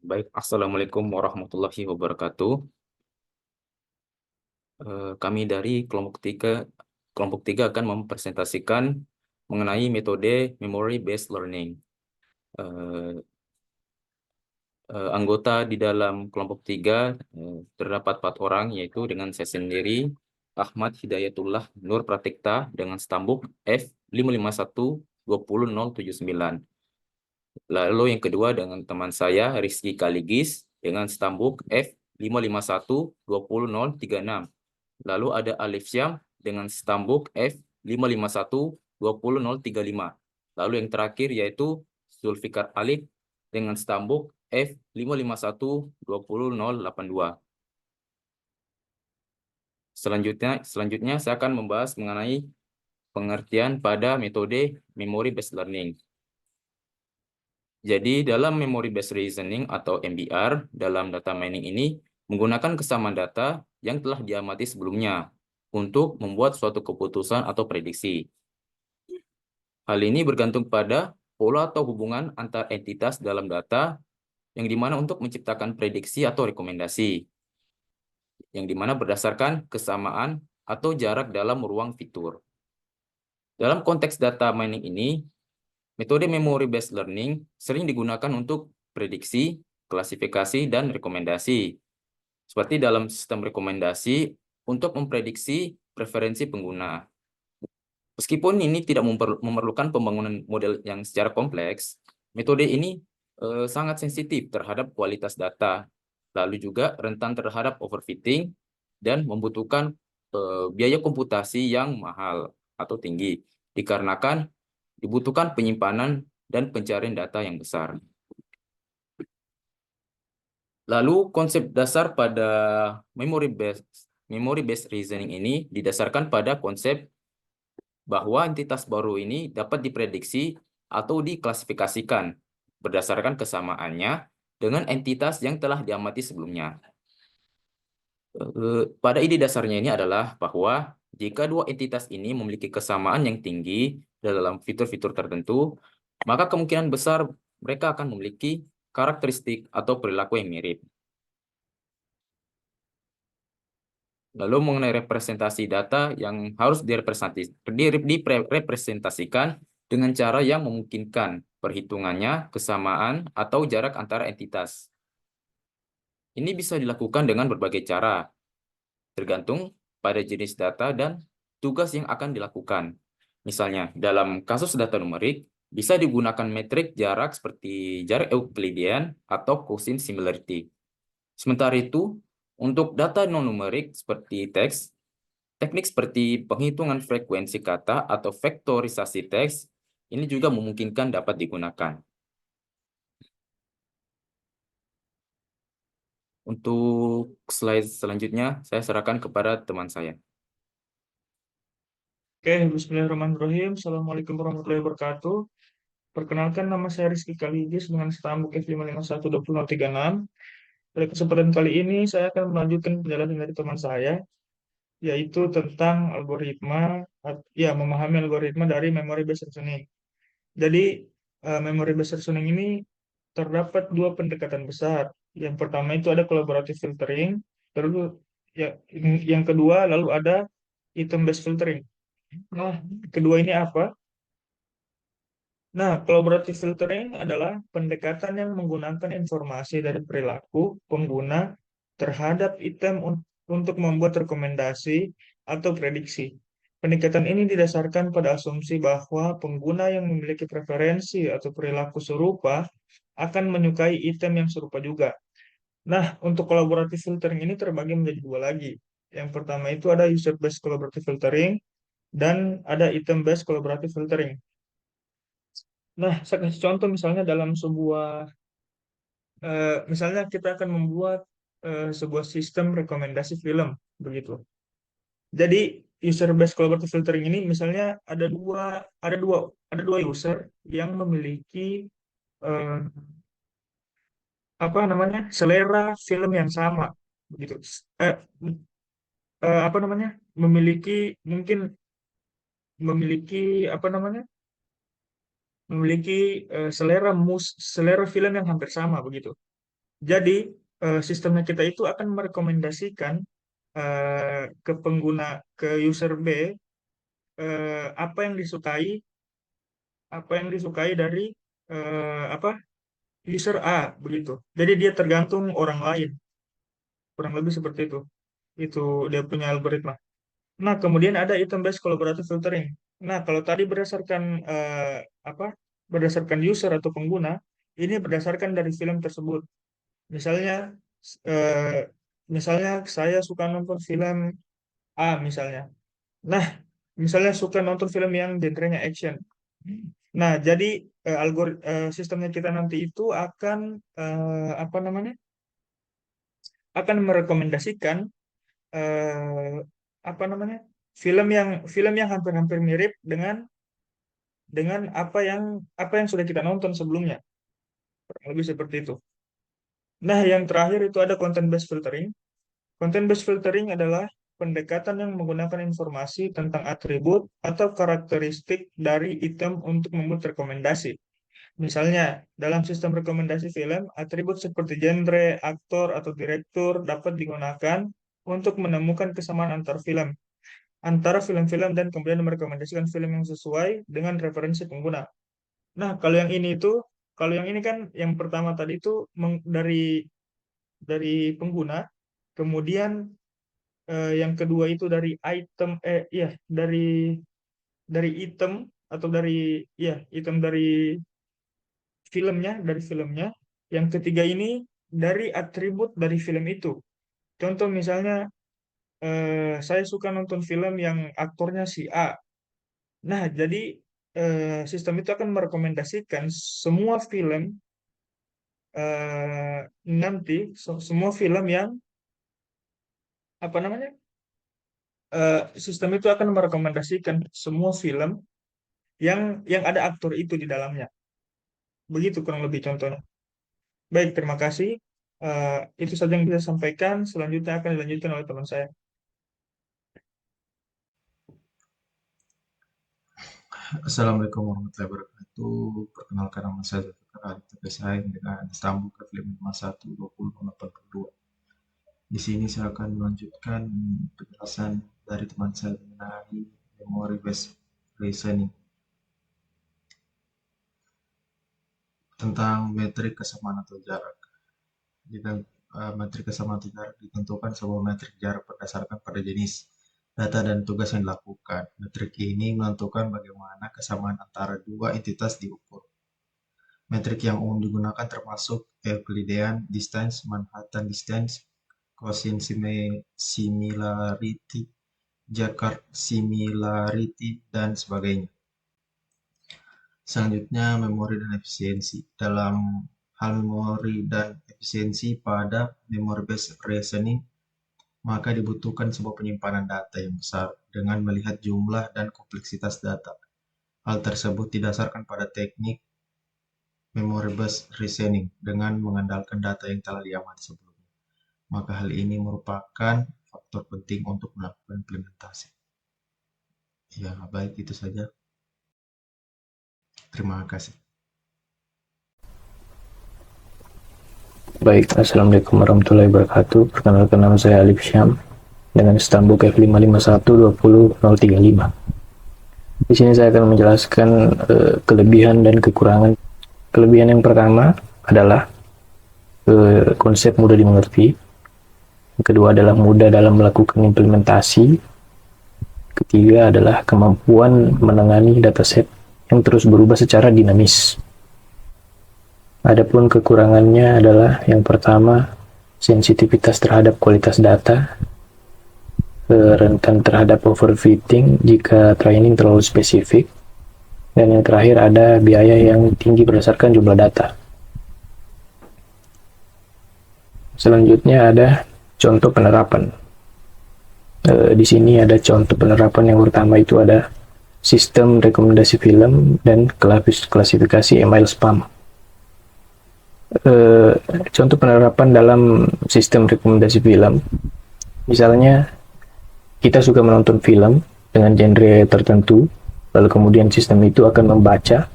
Baik, Assalamualaikum warahmatullahi wabarakatuh. Kami dari kelompok tiga akan mempresentasikan mengenai metode Memory Based Learning. Eh, Anggota di dalam kelompok tiga terdapat 4 orang, yaitu dengan saya sendiri, Ahmad Hidayatullah Nur Pratikta dengan stambuk F55120079. Lalu yang kedua dengan teman saya Rizky Kaligis dengan stambuk F55120036. Lalu ada Alif Syam dengan stambuk F55120035. Lalu yang terakhir yaitu Zulfikar Alif dengan stambuk F55120082. Selanjutnya saya akan membahas mengenai pengertian pada metode Memory Based Learning. Jadi dalam Memory Based Reasoning atau MBR dalam data mining ini menggunakan kesamaan data yang telah diamati sebelumnya untuk membuat suatu keputusan atau prediksi. Hal ini bergantung pada pola atau hubungan antar entitas dalam data yang dimana untuk menciptakan prediksi atau rekomendasi, yang dimana berdasarkan kesamaan atau jarak dalam ruang fitur. Dalam konteks data mining ini, metode Memory Based Learning sering digunakan untuk prediksi, klasifikasi, dan rekomendasi. Seperti dalam sistem rekomendasi untuk memprediksi preferensi pengguna. Meskipun ini tidak memerlukan pembangunan model yang secara kompleks, metode ini sangat sensitif terhadap kualitas data, lalu juga rentan terhadap overfitting, dan membutuhkan biaya komputasi yang mahal atau tinggi, dikarenakan dibutuhkan penyimpanan dan pencarian data yang besar. Lalu konsep dasar pada memory based reasoning ini didasarkan pada konsep bahwa entitas baru ini dapat diprediksi atau diklasifikasikan berdasarkan kesamaannya dengan entitas yang telah diamati sebelumnya. Pada ide dasarnya ini adalah bahwa jika dua entitas ini memiliki kesamaan yang tinggi dalam fitur-fitur tertentu, maka kemungkinan besar mereka akan memiliki karakteristik atau perilaku yang mirip. Lalu mengenai representasi data yang harus direpresentasikan dengan cara yang memungkinkan perhitungannya, kesamaan, atau jarak antara entitas. Ini bisa dilakukan dengan berbagai cara, tergantung pada jenis data dan tugas yang akan dilakukan. Misalnya, dalam kasus data numerik, bisa digunakan metrik jarak seperti jarak Euclidean atau Cosin similarity. Sementara itu, untuk data non-numerik seperti teks, teknik seperti penghitungan frekuensi kata atau vektorisasi teks ini juga memungkinkan dapat digunakan. Untuk slide selanjutnya, saya serahkan kepada teman saya. Oke, bismillahirrahmanirrahim. Assalamualaikum warahmatullahi wabarakatuh. Perkenalkan, nama saya Rizky Kaligis dengan stambuk F55120036. Pada kesempatan kali ini, saya akan melanjutkan penjelasan dari teman saya, yaitu tentang memahami algoritma dari memory based reasoning. Jadi, memory based reasoning ini terdapat dua pendekatan besar. Yang pertama itu ada collaborative filtering, lalu yang kedua lalu ada item based filtering. Nah, kedua ini apa? Nah, collaborative filtering adalah pendekatan yang menggunakan informasi dari perilaku pengguna terhadap item untuk membuat rekomendasi atau prediksi. Pendekatan ini didasarkan pada asumsi bahwa pengguna yang memiliki preferensi atau perilaku serupa akan menyukai item yang serupa juga. Nah, untuk collaborative filtering ini terbagi menjadi dua lagi. Yang pertama itu ada user-based collaborative filtering dan ada item-based collaborative filtering. Nah, saya kasih contoh misalnya dalam misalnya kita akan membuat sebuah sistem rekomendasi film, begitu. Jadi user based collaborative filtering ini misalnya ada dua user yang memiliki eh, apa namanya selera film yang sama, begitu. Eh, apa namanya memiliki mungkin memiliki apa namanya memiliki selera film yang hampir sama, begitu. Jadi sistemnya kita itu akan merekomendasikan ke pengguna, ke user B, apa yang disukai, dari apa user A begitu. Jadi dia tergantung orang lain, kurang lebih seperti itu. Itu dia punya algoritma. Nah, kemudian ada item based collaborative filtering. Nah, kalau tadi berdasarkan apa? Berdasarkan user atau pengguna, ini berdasarkan dari film tersebut. Misalnya eh, misalnya saya suka nonton film A misalnya. Nah, misalnya suka nonton film yang genrenya action. Nah, jadi sistemnya kita nanti itu akan apa namanya? Akan merekomendasikan eh, apa namanya? Film yang hampir-hampir mirip dengan apa yang sudah kita nonton sebelumnya. Kurang lebih seperti itu. Nah, yang terakhir itu ada content based filtering. Content based filtering adalah pendekatan yang menggunakan informasi tentang atribut atau karakteristik dari item untuk membuat rekomendasi. Misalnya, dalam sistem rekomendasi film, atribut seperti genre, aktor, atau direktur dapat digunakan untuk menemukan kesamaan antara film-film dan kemudian merekomendasikan film yang sesuai dengan referensi pengguna. Nah, kalau yang ini kan yang pertama tadi itu dari pengguna, kemudian yang kedua itu dari item ya dari item atau item dari filmnya. Yang ketiga ini dari atribut dari film itu. Contoh misalnya saya suka nonton film yang aktornya si A. Nah, jadi sistem itu akan merekomendasikan semua film eh, nanti semua film yang apa namanya sistem itu akan merekomendasikan semua film yang ada aktor itu di dalamnya. Begitu kurang lebih contohnya. Baik, terima kasih. Itu saja yang bisa sampaikan. Selanjutnya akan dilanjutkan oleh teman saya. Assalamualaikum warahmatullahi wabarakatuh. Perkenalkan nama saya Zulfikar Ali Tepesaing dengan Istanbul Keflim 512082. Di sini saya akan melanjutkan penjelasan dari teman saya mengenai memory based reasoning tentang metrik kesamaan atau jarak. Jika metrik kesamaan atau jarak ditentukan sebuah metrik jarak berdasarkan pada jenis data dan tugas yang dilakukan. Metrik ini menentukan bagaimana kesamaan antara dua entitas diukur. Metrik yang umum digunakan termasuk Euclidean distance, Manhattan distance, quotient similarity, Jaccard similarity, dan sebagainya. Selanjutnya, memori dan efisiensi. Dalam hal memori dan efisiensi pada memory based reasoning, maka dibutuhkan sebuah penyimpanan data yang besar dengan melihat jumlah dan kompleksitas data. Hal tersebut didasarkan pada teknik memory based reasoning dengan mengandalkan data yang telah diamati sebelumnya. Maka hal ini merupakan faktor penting untuk melakukan implementasi. Ya, baik itu saja. Terima kasih. Baik, Assalamualaikum warahmatullahi wabarakatuh. Perkenalkan nama saya Alif Syam dengan Istanbul F5512035. Di sini saya akan menjelaskan kelebihan dan kekurangan. Kelebihan yang pertama adalah konsep mudah dimengerti. Yang kedua adalah mudah dalam melakukan implementasi. Ketiga adalah kemampuan menangani dataset yang terus berubah secara dinamis. Adapun kekurangannya adalah yang pertama, sensitivitas terhadap kualitas data, rentan terhadap overfitting jika training terlalu spesifik, dan yang terakhir ada biaya yang tinggi berdasarkan jumlah data. Selanjutnya ada contoh penerapan. Di sini ada contoh penerapan. Yang pertama itu ada sistem rekomendasi film dan klasifikasi email spam. Contoh penerapan dalam sistem rekomendasi film, misalnya kita suka menonton film dengan genre tertentu, lalu kemudian sistem itu akan membaca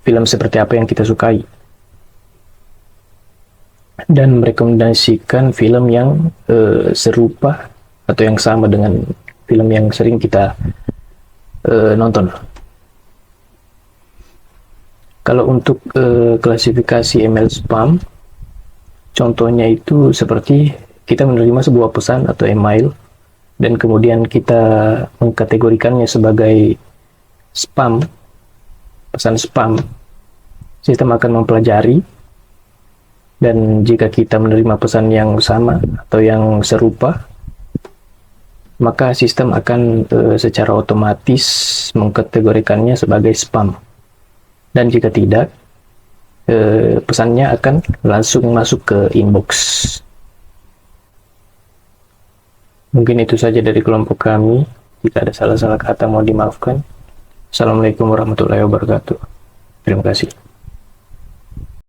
film seperti apa yang kita sukai. dan merekomendasikan film yang serupa atau yang sama dengan film yang sering kita nonton. Kalau untuk klasifikasi email spam, contohnya itu seperti kita menerima sebuah pesan atau email dan kemudian kita mengkategorikannya sebagai spam, pesan spam. Sistem akan mempelajari, dan jika kita menerima pesan yang sama atau yang serupa, maka sistem akan secara otomatis mengkategorikannya sebagai spam. Dan jika tidak, pesannya akan langsung masuk ke inbox. Mungkin itu saja dari kelompok kami. Jika ada salah-salah kata mohon dimaafkan. Assalamualaikum warahmatullahi wabarakatuh. Terima kasih.